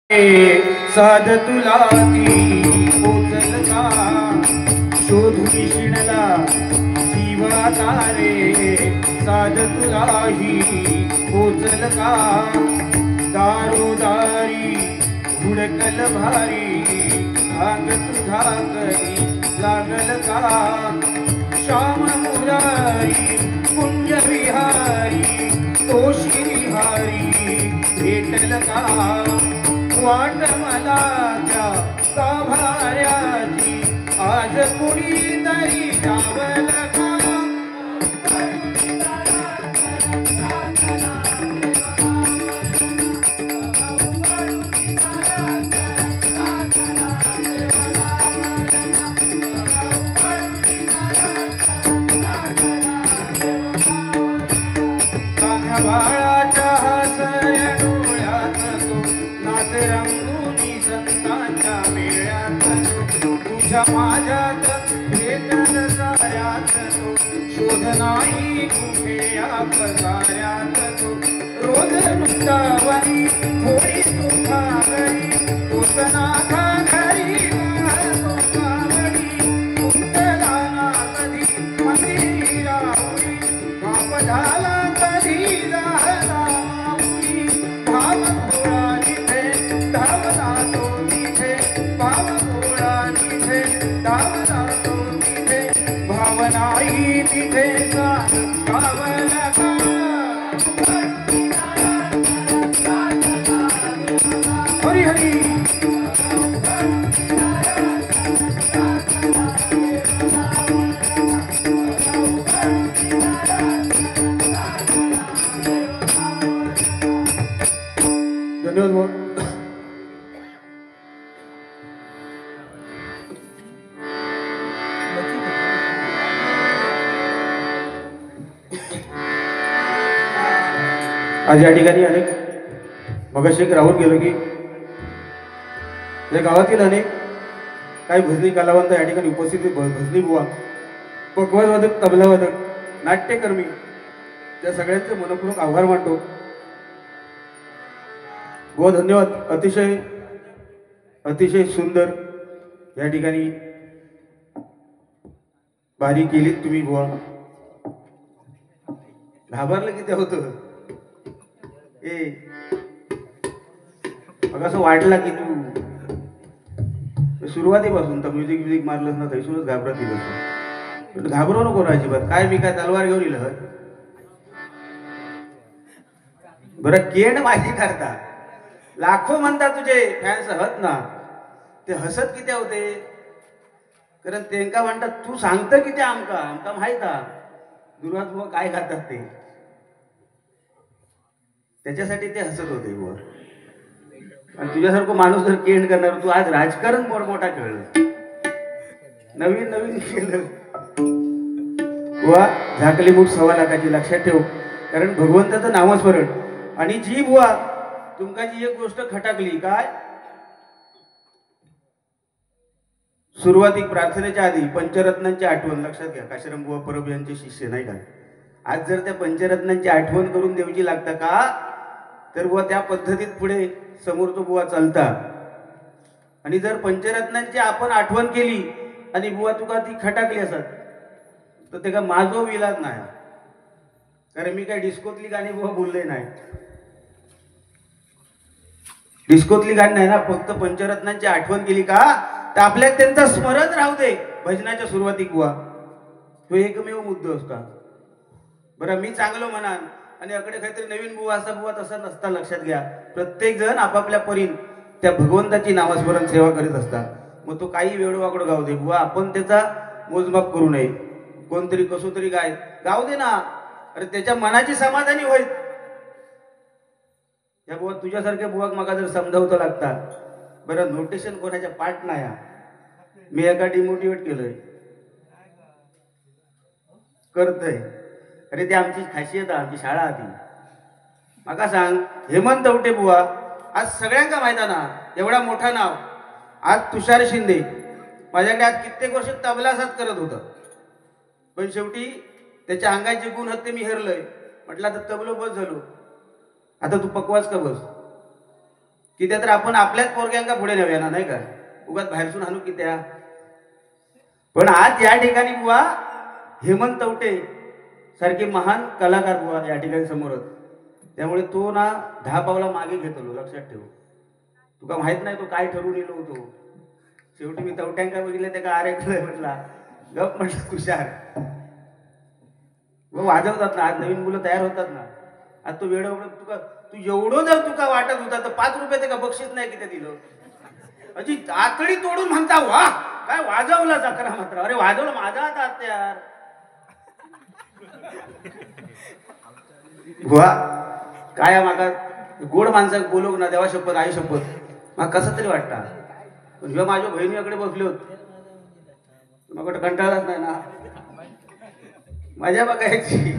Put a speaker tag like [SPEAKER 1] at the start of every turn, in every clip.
[SPEAKER 1] साध तुला ती पोचल का शोधून शिणला जीवा तारे साध तुलाही पोचल का दारोदारी हुडकल भारी भाग तुझा करी लागल का श्याम मुरारी कुंज विहारी तो श्रीहारी भेटल का वाट मला त्या गाभाऱ्याची आज कुणी तरी जावल का बाळाच्या हसऱ्या डोळ्यात तो नाच रंगुनी संतांच्या मेळ्यात तुझ्या माझ्यात भेटल साऱ्यात तो शोध नाही कुठे या पसाऱ्यात तो रोज वृंदावनी थोडी तुझा घरी तोच नाथा घरी वाहतो कावडी कुंतलाना कधी मंदिरी राहुरी बाप झाला भावनाई तिथे गावल का हरी हरी धन्यवाद. आज या ठिकाणी अनेक मगाशी एक राहून गेलो की या गावातील अनेक काही भजनी कलावंत या ठिकाणी उपस्थित भजनी बुवा पकवाज वादक तबला वादक नाट्यकर्मी त्या सगळ्यांचे मनपूर्वक आभार मानतो. बुवा धन्यवाद. अतिशय अतिशय सुंदर या ठिकाणी बारी केलीत तुम्ही बुवा. घाबरलं किती होतं मग असं वाटलं की तू सुरुवातीपासून तर म्युझिक मारलंस ना तैसूनच घाबरत दिलं. पण घाबरू नको अजिबात. काय मी काय तलवार घेऊन येईल बरं केण माहिती करता लाखो म्हणता तुझे फॅन्स हत ना ते हसत किती होते कारण तेंका म्हणतात तू सांगतं किती आमका आमका माहित दुर्वात काय खातात ते त्याच्यासाठी ते हसत होते बुवा. आणि तुझ्यासारखं माणूस जर केंड करणार तू आज राजकारण मोठमोठा खेळलं नवीन नवीन केलं बुवा. झाकली मूठ 1.25 लाखाची लक्षात ठेव कारण भगवंताचं नामस्मरण आणि जी बुवा तुमका जी एक गोष्ट खटाकली काय सुरुवातीक प्रार्थनेच्या आधी पंचरत्नांची आठवण लक्षात घ्या. काशीराम बुवा परब यांचे शिष्य नाही का. आज जर त्या पंचरत्नांची आठवण करून देऊची लागतं का तर बुवा त्या पद्धतीत पुढे समोर तो बुवा चालता. आणि जर पंचरत्नांची आपण आठवण केली आणि बुवा तुका ती खटाकली असत तर ते का माझो विलाज नाही कारण मी काय डिस्कोतली गाणी बुवा बोलले नाही. डिस्कोतली गाणी नाही ना फक्त पंचरत्नांची आठवण केली का तर आपल्याला त्यांचा स्मरण राहू दे भजनाच्या सुरुवातीक बुवा. तो एकमेव मुद्दा असता. बरं मी चांगलं म्हणान आणि अकडे काहीतरी नवीन बुवा असा बुवा तसा नसता. लक्षात घ्या प्रत्येक जण आपापल्या परीन त्या भगवंताची नामस्मरण सेवा करीत असतात. मग तो काही वेळवाकडं गाव दे बुवा आपण त्याचा मोजमाप करू नये. कोणतरी कसो तरी गाव दे ना अरे त्याच्या मनाची समाधानी होईल. या बुवा तुझ्यासारख्या बुवाक मका जर समजावतं लागतात बरं नोटेशन कोणाच्या पाठ नाही मी एका डिमोटिवेट केलंय करतय अरे ते आमची खासियत आमची शाळा आधी माका सांग हेमंत उठे बुवा आज सगळ्यांका माहित ना एवढा मोठा नाव आज तुषार शिंदे माझ्याकडे आज कित्येक वर्ष तबला साथ करत होता पण शेवटी त्याच्या अंगाचे गुण होते मी हेरलोय म्हटलं आता तबलो बस झालो आता तू पकवास का बस की त्या तर आपण आपल्याच पोरग्यांका पुढे नेऊया ना, नाही का? उगाच बाहेरसून आणू की त्या. पण आज या ठिकाणी बुवा हेमंत तवटे सारखे महान कलाकार बुवा या ठिकाणी समोरच. त्यामुळे तो ना 10 पावला मागे घेतो, लक्षात ठेव. तुका माहित नाही तो काय ठरवून येलो होतो. शेवटी मी तवट्यांका बघितलं त्या का अरे म्हटला गप म्हटलं तुषार. वाजवतात ना, आज नवीन मुलं तयार होतात ना. आज तो वेळ तुका तू एवढं जर तुका वाटत होता तर 5 रुपये ते का बक्षीस नाही किती दिलं. अजी आतडी तोडून म्हणता वा काय वाजवला चक्रा मात्र. अरे वाजवलं माझा आता त्यार बुवा काय माका गोड माणसाक बोलवू ना, देवा शपथ आई शपथ मग कसं तरी वाटतं. पण जेव्हा माझ्या बहिणीकडे बसले होते मग कंटाळाच नाही ना, मजा बघायची.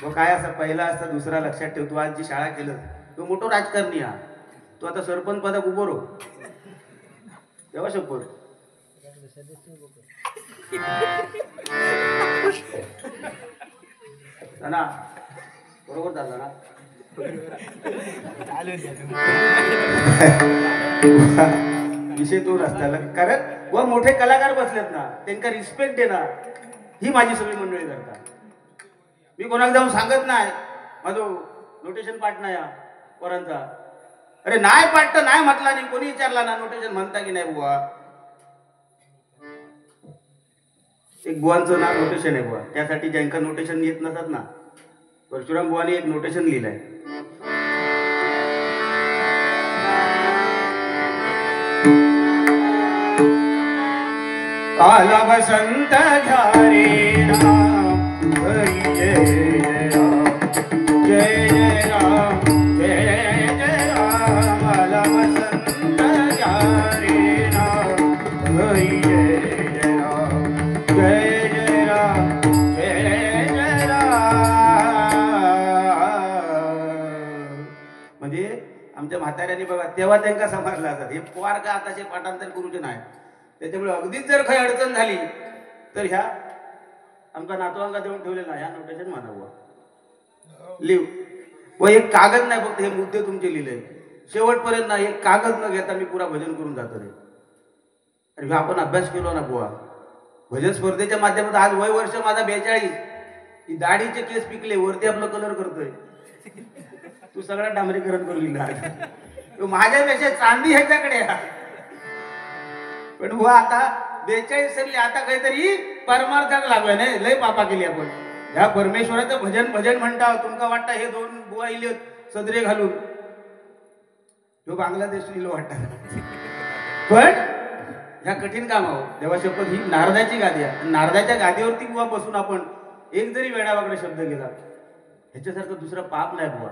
[SPEAKER 1] तो काय असा पहिला असता दुसरा लक्षात ठेव. तू आज जी शाळा केलं तो मोठं राजकारणी हा. तू आता सरपंच पदाक उभं रो तेव्हा शपथ. ना बरोबर झालं ना. विषय तो असता कारण व मोठे कलाकार बसलेत ना त्यांना रिस्पेक्ट देणार ही माझी सगळी मंडळी करतात. मी कोणाला जाऊन सांगत नाही माझं नोटेशन पाठ नाही पोरांचा. अरे नाही पाठ तर नाही म्हटला नाही, कोणी विचारला ना नोटेशन म्हणता की नाही बुवा. एक बुवांचं नाव नोटेशन आहे बुवा. त्यासाठी ज्यांका नोटेशन येत नसतात ना, परशुराम बुवाने एक नोटेशन लिहिलंय. आला वसंत घ्यारे राम हरी जय राम जय जय राम जय जय राम. आला वसंत घ्यारे राम हरी जय जय राम जय जय राम जय जय राम. म्हणजे आमच्या म्हाताऱ्यांनी बघा तेव्हा त्यांना समजला जातात हे पोर का आताचे पाठांतर करूचे नाही. त्याच्यामुळे अगदीच जर काही अडचण झाली तर ह्या आमचा नातवांका देऊन ठेवलेला ह्या नोटेशन मानावं लिव. व एक कागद नाही, फक्त हे मुद्दे तुमचे लिहिले शेवटपर्यंत नाही. एक कागद न घेता मी पुरा भजन करून जातो रे. अरे आपण अभ्यास केलो ना बुवा भजन स्पर्धेच्या माध्यमातून. आज वय वर्ष माझा 42. ही दाढीचे केस पिकले वरती आपलं कलर करतोय. तू सगळा डांबरीकरण करून लिहिला माझ्यापेक्षा चांदी ह्याच्याकडे. पण बुवा आता 42 सरली आता काहीतरी परमार्थाक लागलोय नाही. लय पापा केली आपण. ह्या परमेश्वराचं भजन भजन म्हणता तुमका वाटतं हे 2 बुवा इले सदरे घालून तो बांगलादेश लिहिलो वाटतं. पण ह्या कठीण काम आहो देवा शपथ. ही नारदाची गादी आहे. नारदाच्या गादीवरती बुवा बसून आपण एक जरी वेडावाकडे शब्द गेला ह्याच्यासारखं दुसरं पाप नाही बुवा.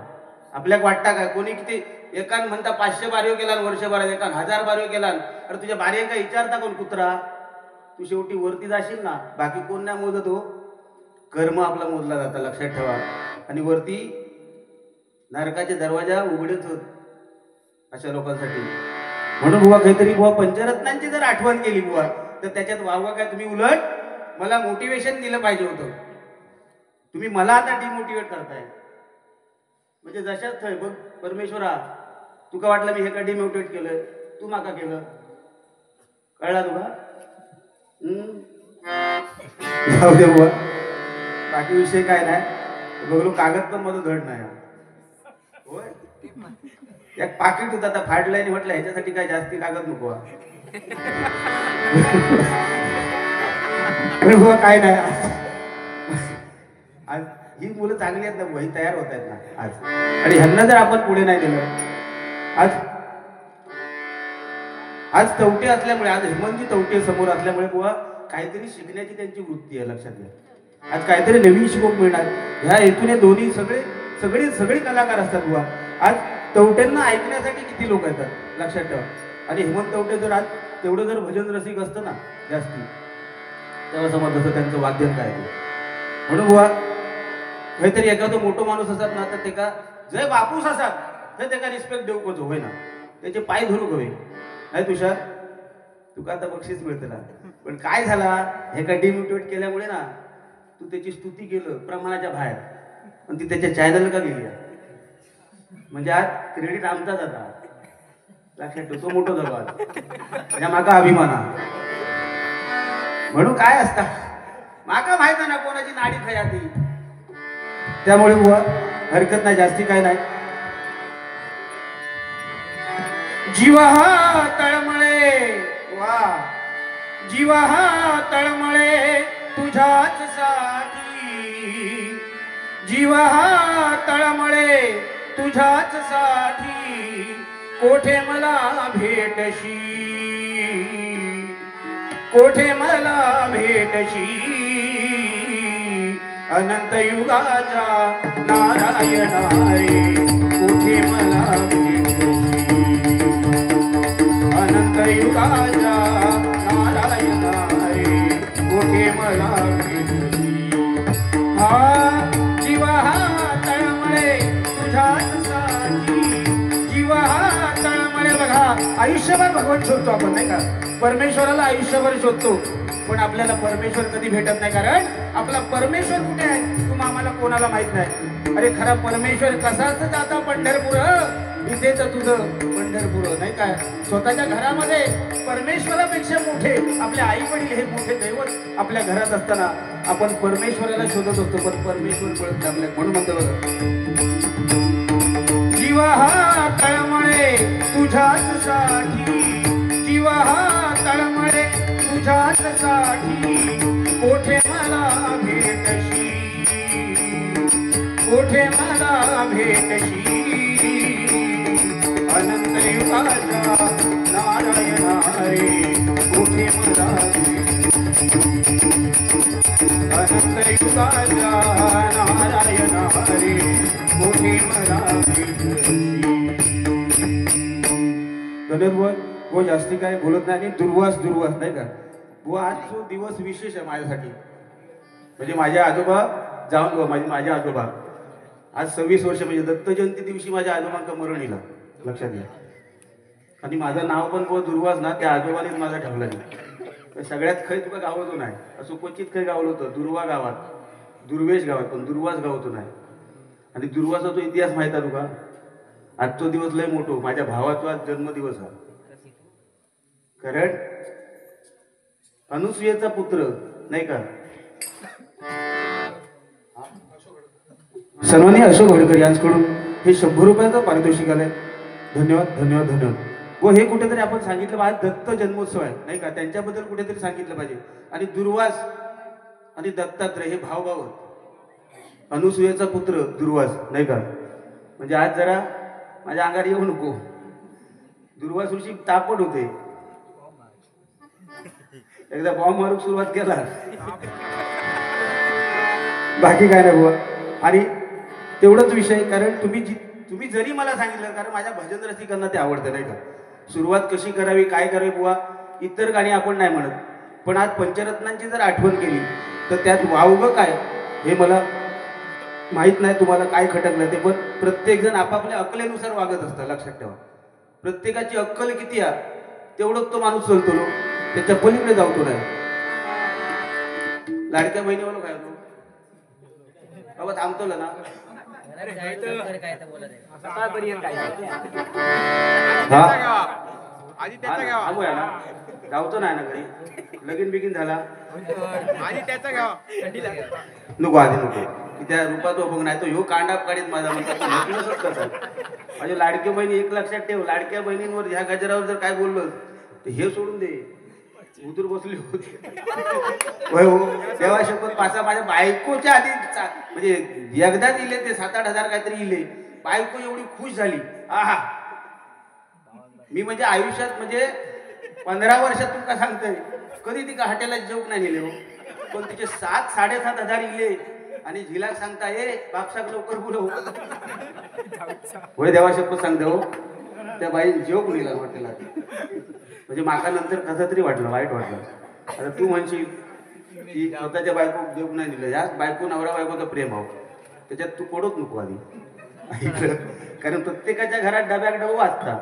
[SPEAKER 1] आपल्याक वाटता काय कोणी किती एकान म्हणता 500 बारीव केला वर्षभरात, एकान 1000 बारीव केला. अरे तुझ्या बारीव काय विचारता कोण कुत्रा. तू शेवटी वरती जाशील ना, बाकी कोण नाही मोजत हो. कर्म आपला मोजला जाता लक्षात ठेवा. आणि वरती नरकाचे दरवाजा उघडेच होत अशा लोकांसाठी. म्हणून बुवा काहीतरी बुवा पंचरत्नांची जर आठवण केली बुवा तर त्याच्यात वावगा काय. तुम्ही उलट मला मोटिवेशन दिलं पाहिजे होतं. तुम्ही मला आता डिमोटिवेट करताय. म्हणजे जशाच थय बघ परमेश्वरा तुका वाटलं मी हे का डिमोटिवेट केलं, तू माका केलं. कळला तुका. जाऊ दे बुवा बाकी विषय काय नाही. बघलो कागद पण माझं धड नाही. होय एक पाकिट होता आता फाडलाय आणि म्हटलं ह्याच्यासाठी काय जास्ती कागद नको. काय नाही आज ही मुलं चांगली आहेत ना, वही तयार होत आहेत ना आज. आणि ह्यांना जर आपण पुढे नाही दिलं आज आज तवटे असल्यामुळे, आज हेमंतजी तवटे समोर असल्यामुळे बुवा काहीतरी शिकण्याची त्यांची वृत्ती आहे लक्षात घ्या. आज काहीतरी नवीन शिकवून मिळणार ह्या हेतूने. दोन्ही सगळे कलाकार असतात बुवा. आज तवट्यांना ऐकण्यासाठी किती लोक येतात लक्षात ठेवा. आणि हेमंत तवटे जर आज तेवढं जर भजन रसिक असतं ना जास्ती तेव्हा समज जसं त्यांचं वाद्य काय. म्हणून बुवा काहीतरी एखादं मोठं माणूस असतात ना तर ते का जय बापूस असतात तर ते का रिस्पेक्ट देऊ कसं होय ना, त्याचे पाय धरू हवे नाही. तुषार तुका आता बक्षीस मिळतं ना. पण काय झाला हे का डिमोटिवेट केल्यामुळे ना तू त्याची स्तुती केलं प्रमाणाच्या बाहेर आणि ती त्याच्या चॅनल का गेली. म्हणजे आज क्रेडिट आमचाच आता लक्षात ठेव, तो मोठो झालो आज म्हणजे माका अभिमान आहे. म्हणून काय असता माका माहित ना कोणाची नाडी खया ती, त्यामुळे बुवा हरकत नाही, जास्ती काय नाही. जीव हा तळमळे वा, जीव हा तळमळे तुझ्याच साठी, जीव हा तळमळे तुझ्याच साठी, कोठे मला भेटशी, कोठे मला भेटशी, अनंत युगाच्या नारायणा रे, कोठे मला भेटशी, अनंत युगाच्या नारायणा रे, कोठे मला भेटशी. हा जीव हा तळमळे तुझ्याच साठी, जीव हा तळमळे. बघा आयुष्यभर भगवान शोधतो आपण नाही का, परमेश्वराला आयुष्यभर शोधतो, पण आपल्याला परमेश्वर कधी भेटत नाही, कारण आपला परमेश्वर कुठे आहे तुम्हा आम्हाला कोणाला माहित नाही. अरे खरा परमेश्वर कसाच जाता पंढरपूर, इथेच तुझं पंढरपूर नाही काय. स्वतःच्या घरामध्ये परमेश्वरापेक्षा मोठे आपले आई वडील हे मोठे दैवत आपल्या घरात असताना आपण परमेश्वराला शोधत असतो, पण परमेश्वर कळत आपल्या. म्हणून म्हणतो बघा, जीव हा तळमळे तुझ्याच साठी, जीव हा तळमळे तुझ्याच साठी, कोठे मला भेटशी, कोठे मला भेटशी, अनंत युगाच्या नारायणा रे, कोठे मला भेटशी, अनंत युगाच्या नारायणा रे, कोठे मला भेटशी. धन्यवाद. वो जास्ती काय बोलत नाही आणि दुर्वास नाही का. वो आज जो दिवस विशेष आहे माझ्यासाठी, म्हणजे माझे आजोबा जाऊन माझे आजोबा आज 26 वर्ष, म्हणजे दत्त जयंती दिवशी माझ्या आजोबांका मरण येईल, लक्षात घ्या. आणि माझं नाव पण दुर्वास ना त्या आजोबानेच माझा ठेवला नाही. सगळ्यात खै तुका गावातून आहे असं क्वचित खै गावलं होतं, दुर्वा गावात दुर्वेश गावात, पण दुर्वास गावातून आहे. आणि दुर्वासाचा इतिहास माहित आहे तुका. आजचा दिवस लय मोठो, माझ्या भावाचा आज जन्मदिवस आहे. कारण अनुसूयेचा पुत्र नाही का, सर्वांनी अशोक होडकर यांच्याकडून हे 100 रुपयाचं पारितोषिक आलंय. धन्यवाद धन्यवाद धन्यवाद. व हे कुठेतरी आपण सांगितलं आज दत्त जन्मोत्सव आहे नाही का, त्यांच्याबद्दल कुठेतरी सांगितलं पाहिजे. आणि दुर्वास आणि दत्तात्रय हे भाव, अनुसूयेचा पुत्र दुर्वास नाही का. म्हणजे आज जरा माझ्या अंगावर येऊ नको, दुर्वास ऋषी तापट होते, एकदा बॉम्ब मारूक सुरुवात केला, बाकी काय नाही बुवा. आणि तेवढंच विषय, कारण तुम्ही जरी मला सांगितलं, कारण माझ्या भजन रसिकांना ते आवडतं नाही का, सुरुवात कशी करावी काय करावी बुवा. इतर गाणी आपण नाही म्हणत, पण आज पंचरत्नांची जर आठवण केली तर त्यात वावगं काय हे मला माहित नाही तुम्हाला काय खटकलं ते, पण प्रत्येक जण आपापल्या अक्कलेनुसार वागत असतं, लक्षात ठेवा. प्रत्येकाची अक्कल किती आहे तेवढंच तो माणूस चलतो, त्याच्या पलीकडे जाऊतो नाही. लाडक्या बहिणीवर काय होतो बाबा, थांबतो ना गावतो नाही ना घरी, लगीन बिगीन झाला नको, आधी नको त्या रूपात बघ, नाही तो ह्यो कांडाप काढीत माझा म्हणतात. माझे लाडक्या बहिणी एक लक्षात ठेव, लाडक्या बहिणींवर ह्या गजरावर जर काय बोललं तर हे सोडून दे, उदूर बसली होती. होय हो, देवा शपथ पासा माझ्या बायकोच्या आधी म्हणजे एकदा दिले ते 7-8 हजार काहीतरी दिले, बायको एवढी खुश झाली. आहा, मी म्हणजे आयुष्यात म्हणजे 15 वर्षात तुमका सांगतोय कधी तिका हॉटेलात जेवण नाही नेले हो, पण तिचे 7-7.5 हजार इले आणि झिलाक सांगता ए बापसाक लवकर बोलव. होय देवा शपथ सांगते हो, त्या बाई जेवण नेला हॉटेलात, म्हणजे माका नंतर कसं तरी वाटलं, वाईट वाटलं. आता तू म्हणशील की स्वतःच्या बायको जेवण नाही दिलं, या बायको नवरा बायकोचा प्रेम आहो, त्याच्यात तू पडत नको आधी, कारण प्रत्येकाच्या घरात डब्याक डबा वाचता.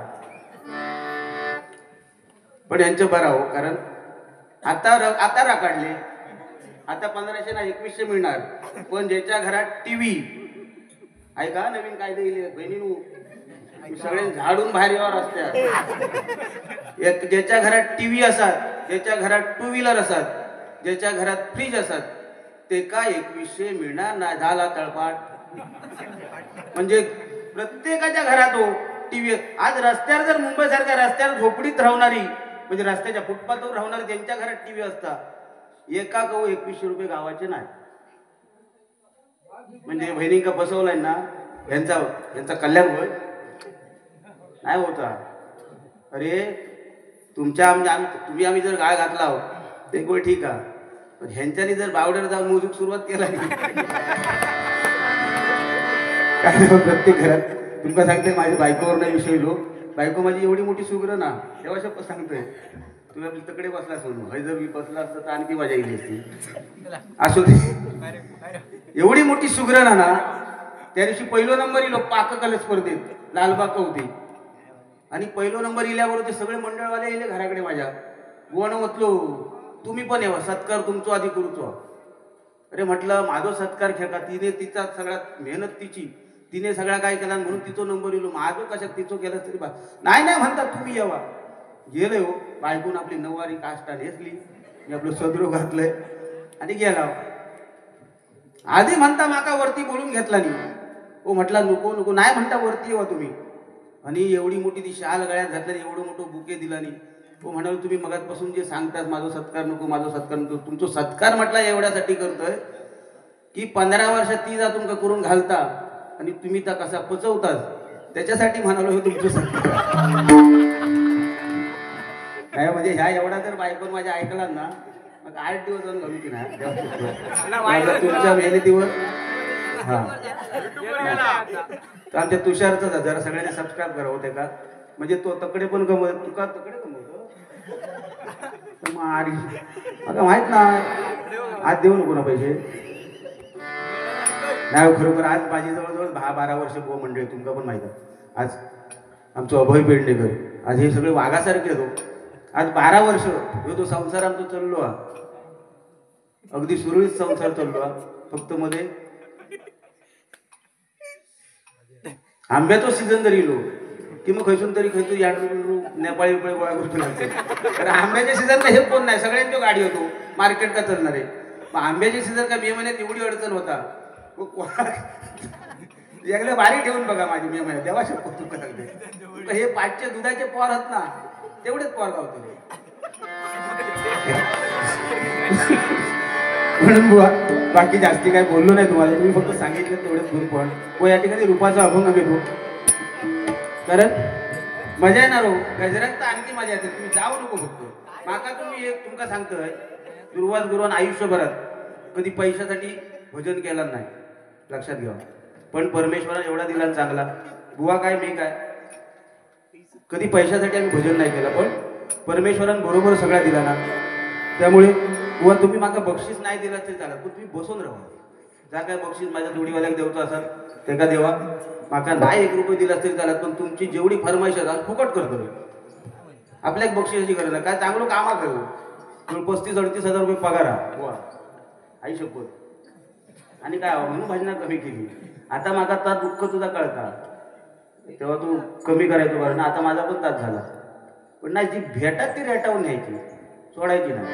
[SPEAKER 1] पण यांचं बरं हो, कारण आता राखाडले, आता 1500 ना 2100 मिळणार, पण ज्याच्या घरात टीव्ही ऐका नवीन कायदे येईल बहिणीनू सगळे झाडून बाहेर यावर असतात. एक ज्याच्या घरात टीव्ही असतात, ज्याच्या घरात टू व्हीलर असतात, ज्याच्या घरात फ्रीज असतात ते काय 2100 मिळणार ना झाला तळपाट. म्हणजे प्रत्येकाच्या घरात हो टीव्ही. आज रस्त्यावर जर मुंबई सारख्या रस्त्यावर झोपडीत राहणारी म्हणजे रस्त्याच्या फुटपाथवर राहणारी त्यांच्या घरात टीव्ही असता एका गहू 2100 रुपये गावाचे नाही. म्हणजे बहिणी का बसवलाय ना यांचा कल्याण होय नाही होता. अरे तुमच्या तुम्ही आम्ही जर गाळ घातला हो ते गोळ ठीक आहे, पण ह्यांच्यानी जर बावड्यावर जाऊन मोजूक सुरुवात केला काय प्रत्येक घरात तुमका सांगते माझ्या बायकोवर नाही विषय लो. बायको माझी एवढी मोठी सुग्र ना तेव्हा शब्द सांगतोय तुम्ही आपली तकडे बसला सोडून हे जर मी बसला असतं तर आणखी मजा येईल असती. असो दे एवढी मोठी सुग्र ना त्या दिवशी पहिलो नंबर इलो पाककला स्पर्धेत लालबाग कवती आणि पहिलो नंबर इल्यावर ते सगळे मंडळवाले येले घराकडे माझ्या गोण म्हटलो तुम्ही पण यावं सत्कार तुमचो आधी करूचो. अरे म्हटलं माझो सत्कार खेळा तिने तिचा सगळ्यात मेहनत तिने सगळा काय केला म्हणून तिचो नंबर इलो माझो कशात तिचो केला तरी बा नाही म्हणतात तुम्ही यावा. गेले हो बायकून आपली नऊवारी काष्टा नेसली मी आपलं सदरो घातलंय आणि गेला. आधी म्हणता माका वरती बोलून घेतला नाही ओ म्हटला नको नाही म्हणता वरती येवा तुम्ही. आणि एवढी मोठी ती शाल गळ्यात घातल्याने एवढं मोठं बुके दिला नाही. तो म्हणाल तुम्ही मगातपासून जे सांगतात माझा सत्कार नको तुमचा सत्कार म्हटला एवढ्यासाठी करतोय की 15 वर्षात ती जा तुमका करून घालता आणि तुम्ही त्या कसा पचवतात त्याच्यासाठी म्हणालो हे तुमचं सत्कार काय. म्हणजे ह्या एवढा जर बायकोन माझ्या ऐकला ना मग 8 दिवस जाऊन घालू की नाही तुमच्या मेहनतीवर. हा कारण ते तुषारच जरा सगळ्यांनी सबस्क्राईब करा होते का म्हणजे तो तकडे पण कमवत तुका तकडे कमवतो आता माहित ना आज देऊ नको ना पैसे नाही. खरोखर आज माझी जवळजवळ 10-12 वर्ष गो मंडळी तुमका पण माहित आहे. आज आमचं अभय पेडणेकर आज हे सगळे वाघासारखे येतो. आज 12 वर्ष तो संसार आमचा चाललो हा अगदी सुरळीत संसार चाललो हा. फक्त मध्ये आंब्याचो सीझन जरी येलो की मग खैसून तरी खैसून या नेपाळी गोळा करून लागते. तर आंब्याच्या सीझनला हे कोण नाही सगळ्यांची गाडी होतो मार्केट का चालणार आहे. मग आंब्याच्या सीझन का मे महिन्यात एवढी अडचण होता एकले बारी ठेवून बघा माझी मे महिन्यात तेव्हा शपथ तुका सांगते हे 5चे दुधाचे पॉर आहेत ना तेवढेच पॉर गावतो. म्हणून बुवा बाकी जास्ती काय बोललो नाही तुम्हाला तुम्ही फक्त सांगितलं तेवढेच दोन पॉईंट. व या ठिकाणी रूपाचा अभंग घेतो कारण मजा येणार हो गजरात तर आणखी मजा येते. तुम्ही जाऊ नको फक्त माका तुम्ही एक तुमका सांगतोय सुरुवात गुरुवान आयुष्यभरात कधी पैशासाठी भजन केला नाही लक्षात घ्या. पण परमेश्वराने एवढा दिला चांगला बुवा काय मी काय कधी पैशासाठी आम्ही भजन नाही केलं पण परमेश्वराने बरोबर सगळा दिला ना. त्यामुळे बुवा तुम्ही माका बक्षीस नाही दिला तरी चालत पण तुम्ही बसून राहा. जा काय बक्षीस माझ्या जोडीवाल्याला देवचं असाल ते का देवा माका नाही 1 रुपये दिला तरी चालत पण तुमची जेवढी फरमाईश आहे फुकट करतो. आपल्या बक्षिसाची गरज नाही काय चांगलं कामा करू 35-38 हजार रुपये पगार आहे बुवा आई शपथ आणि काय म्हणून भजना कमी केली. आता माका ता दुःख तुझा कळता तेव्हा तू कमी करायचो कारण आता माझा पण तास झाला पण नाही जी भेटात ती रेटावून न्यायची सोडायची नाही.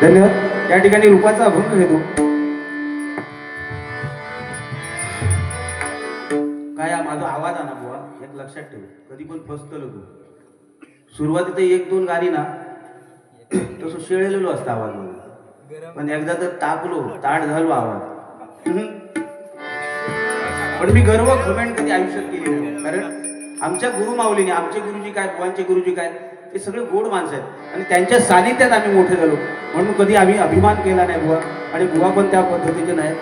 [SPEAKER 1] धन्यवाद. या ठिकाणी रूपाचा अभंग घेतो. काय हा माझा आवाज आहे ना बुवा एक लक्षात ठेव कधी पण फसतलो तू सुरुवातीत 1-2 गाणी ना तसं शेळलेलो असतं आवाज मध्ये पण एकदा तर तापलो ताट झालो आवाज. पण मी गर्व घमेंट कधी आयुष्यात केली नाही कारण आमच्या गुरुमाऊलीने आमचे गुरुजी काय बुवांचे गुरुजी काय हे सगळे गोड माणसं आहेत आणि त्यांच्या सानिध्यात आम्ही मोठे झालो म्हणून कधी आम्ही अभिमान केला नाही बुवा आणि बुवा पण त्या पद्धतीचे नाही.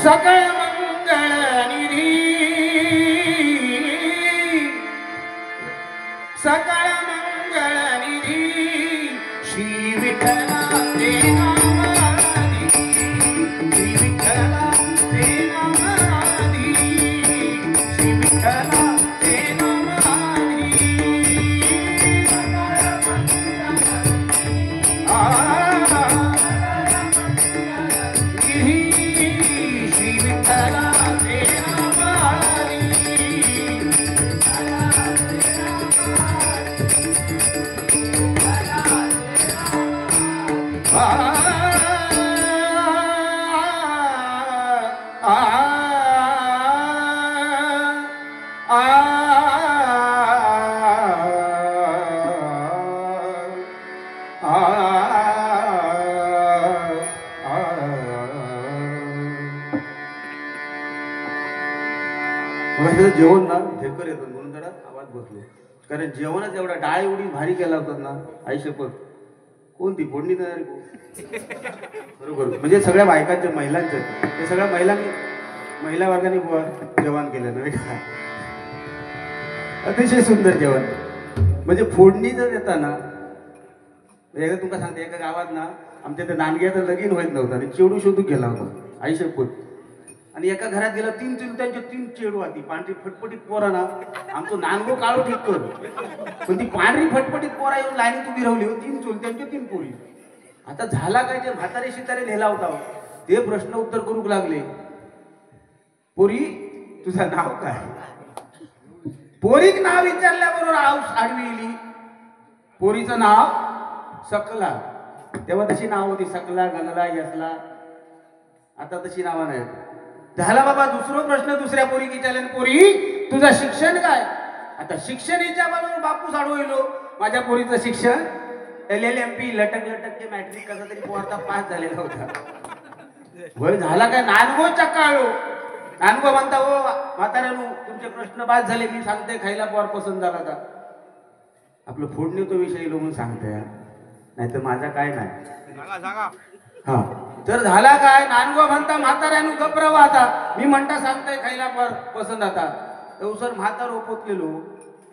[SPEAKER 2] सकळ मंगळ निधी सकळ मंगळ निधी श्री विठ्ठला ते नाम श्री विठ्ठला
[SPEAKER 1] जेवण ना ढेकर येतो म्हणून जरा आवाज बसलो, कारण जेवणच एवढा डाळ एवढी भारी केला होता ना, आई शपथ. कोणती फोडणी तयारी बरोबर, म्हणजे सगळ्या बायकांच्या महिलांचं ते सगळ्या महिला वर्गाने जेवण केलं नाही का, अतिशय सुंदर जेवण. म्हणजे फोडणी जर देताना एकदा तुमका सांगते, एका गावात ना आमच्या त्या नांदग्याचं लगीन होत नव्हतं आणि चेडू शोधून गेला होता, आई शपथ. आणि एका घरात गेला 3 चुलत्यांचे 3 चेडू होती, पांढरी फटफटीत पोरा ना, आमचं नानगो काळो ठीक कर, पण ती पांढरी फटफटीत पोरा येऊन लाईनीत उभी राहिली हो, 3 चुलत्यांचे 3 पोरी. आता झाला काय, ते म्हातारे शितारे नेला होता, ते प्रश्न उत्तर करूक लागले. पोरी तुझं नाव काय? पोरीक नाव विचारल्याबरोबर आडवी येली. पोरीचं नाव सकला, तेव्हा तशी नाव होती, सकला, गंगला, यसला. आता तशी नावं नाहीत. झाला बाबा दुसरा प्रश्न दुसऱ्या पोरी विचारले, पोरी तुझं शिक्षण काय? आता शिक्षणीच्या बरोबर बापूस आडू येलो, माझ्या पोरीचं शिक्षण LLMP लटक ते मॅट्रिक कसा तरी पोरता पास झालेला होता. वय झाला काय, नानगो चक्काळो. नानगो म्हणता, हो म्हाताऱ्यानो तुमचे प्रश्न पास झाले, मी सांगते खायला पोर पसंत झाला का? आपलं फोडणी तो विषय म्हणून सांगते, नाही तर माझा काय नाही. हा तर झाला काय, नानगो म्हणता म्हाताऱ्यानु गप्रावा. आता मी म्हणता सांगताय खायला पसंत. आता तवसर म्हातार ओपत गेलो,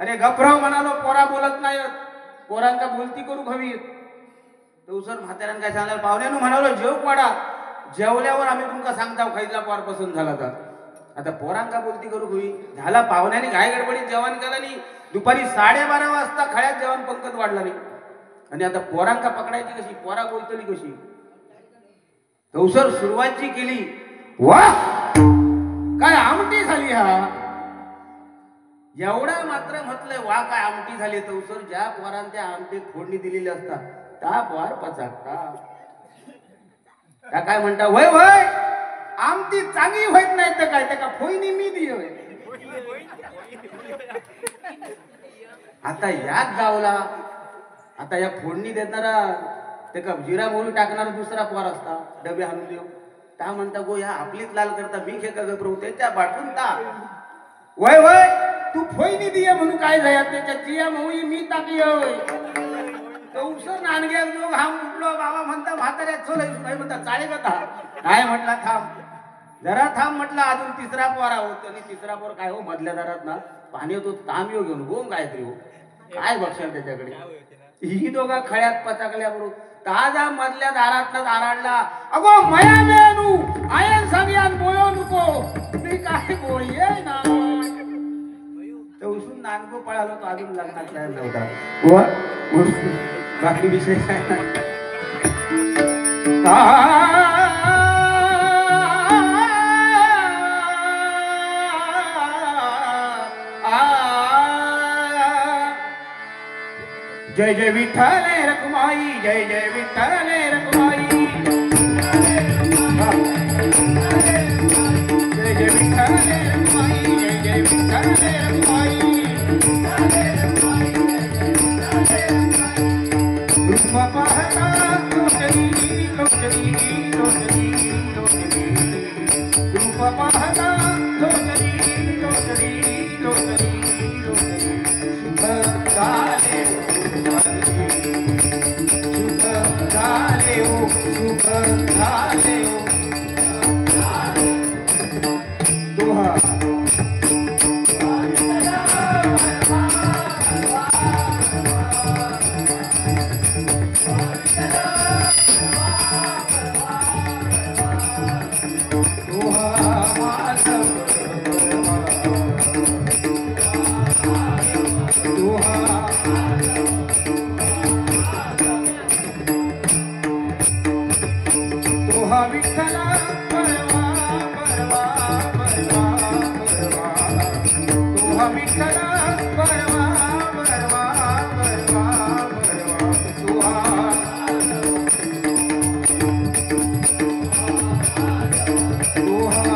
[SPEAKER 1] अरे गप्राव म्हणालो, पोरा बोलत नाहीत, पोरांका बोलती करू हवी. तवसर म्हाताऱ्यानं काय सांगायला, पाहुण्यानं म्हणालो जेव पाडा, जेवल्यावर आम्ही तुमका सांगता खायला पोर पसंत झाला का. आता पोरांका बोलती करू हवी. झाला पाहुण्याने घाय गडबडीत जेवण केलं नाही, दुपारी 12:30 वाजता खळ्यात जेवण पंकत वाढला नाही. आणि आता पोरांका पकडायची कशी, पोरा बोलतली कशी. तवसर सुरुवातची केली, वाह काय आमटी झाली. हा एवढा मात्र म्हटलंय, वा काय आमटी झाली. तवसर ज्या पोरांना त्या आमटीत फोडणी दिलेली असतात त्या पोर पचाकता. त्या काय म्हणता, वय वय आमटी चांगली होत नाही तर काय, त्या फोईनी मी दिय. आता याच गावला आता या फोडणी देणारा ते का जिरा मोहरी टाकणारा दुसरा पोर असता, डबे आणून देऊ. त्या म्हणता, गो या आपलीच लाल करता, मी खेका गप्रवू त्याच्या बाटून ता. वय वय तू फोईनी दिय म्हणून काय जाय, त्याच्या जिया मोहरी मी टाकी. तवसर नानग्या जोग हा उठलो, बाबा म्हणता म्हाताऱ्या चल म्हणता चाळे कथा काय म्हटला, थांब जरा थांब म्हटलं, अजून तिसरा पोरा होत. आणि तिसरा पोर काय हो, मधल्या दारात ना पाणी होतो, तांबियो घेऊन गोम गायत्री हो, काय बघशाल त्याच्याकडे. ही दोघं खळ्यात पचाकल्याबरोबर ताजा मधल्या दारात दाराडला, अगो मया मेनू आयन सगळ्यात बोयो नको, मी काय बोलिये ना. तर उसून नानगो पळालो, तो अजून लग्नात तयार नव्हता. बाकी विषय काय नाही. जय जय विठ्ठल रखुमाई, जय जय विठ्ठल रखुमाई, जय जय विठ्ठल रखुमाई, जय जय विठ्ठल रखुमाई. रूप पाहता लोचनी लोचनी लोचनी लोचनी, रूप पाहता लोचनी लोचनी लोचनी लोचनी. सुख झाले सुख झाले दोहा. विठ्ठला परवा परवा परवा परवा, तोहा विठ्ठला परवा परवा परवा परवा, तोहा तोहा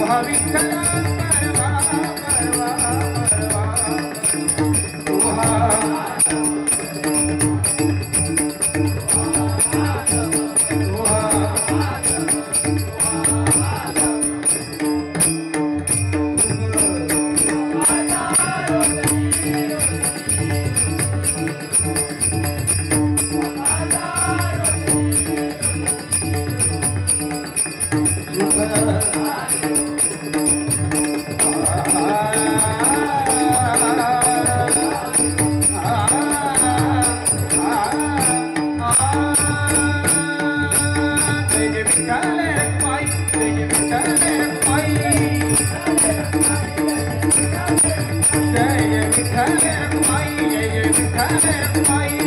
[SPEAKER 2] तुहा विठ्ठल परवा परवा जय विठ्ठल माई जय विठ्ठल माई